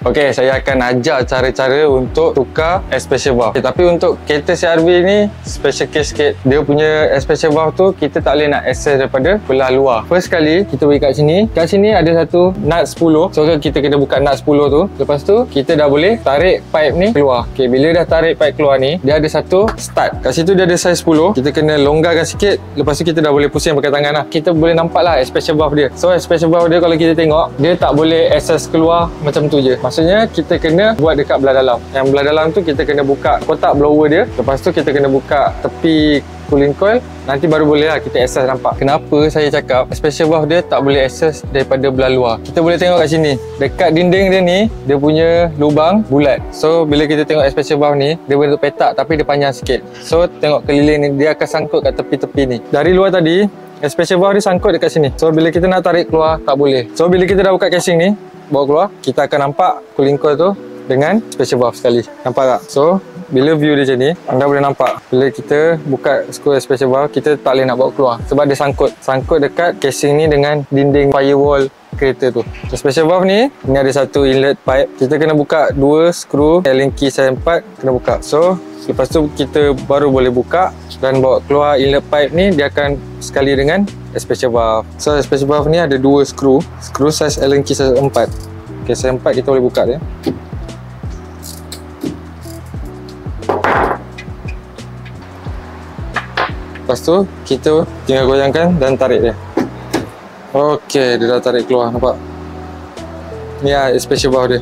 Okey, saya akan ajar cara-cara untuk tukar air special valve. Tapi untuk kereta CR-V ni special case sikit. Dia punya air special valve tu kita tak boleh nak access daripada belah luar. First kali kita bagi kat sini. Kat sini ada satu nut 10. So kita kena buka nut 10 tu. Lepas tu kita dah boleh tarik pipe ni keluar. Okey, bila dah tarik pipe keluar ni, dia ada satu start. Kat situ dia ada saiz 10. Kita kena longgarkan sikit. Lepas tu kita dah boleh pusing pakai tangan lah. Kita boleh nampak lah air special valve dia. So air special valve dia kalau kita tengok, dia tak boleh access keluar macam tu je. Maksudnya kita kena buat dekat belah dalam. Yang belah dalam tu kita kena buka kotak blower dia. Lepas tu kita kena buka tepi cooling coil. Nanti baru boleh lah kita access nampak. Kenapa saya cakap special valve dia tak boleh access daripada belah luar. Kita boleh tengok kat sini. Dekat dinding dia ni, dia punya lubang bulat. So bila kita tengok special valve ni, dia bentuk petak tapi dia panjang sikit. So tengok keliling ni, dia akan sangkut kat tepi-tepi ni. Dari luar tadi, special valve dia sangkut dekat sini. So bila kita nak tarik keluar, tak boleh. So bila kita dah buka casing ni, bawa keluar, kita akan nampak cooling coil tu dengan special valve sekali. Nampak tak? So bila view dia macam ni, anda boleh nampak bila kita buka skru special valve, kita tak boleh nak bawa keluar sebab dia sangkut dekat casing ni dengan dinding firewall kereta tu. So, special valve ni ada satu inlet pipe. Kita kena buka dua skru Allen key size 4, kena buka. So lepas tu kita baru boleh buka dan bawa keluar inlet pipe ni. Dia akan sekali dengan special valve. So special valve ni ada dua skru size Allen key size 4. Okay, size 4 kita boleh buka dia. Lepas tu kita tinggal goyangkan dan tarik dia. Okey, dia dah tarik keluar, nampak? Ni lah special valve dia.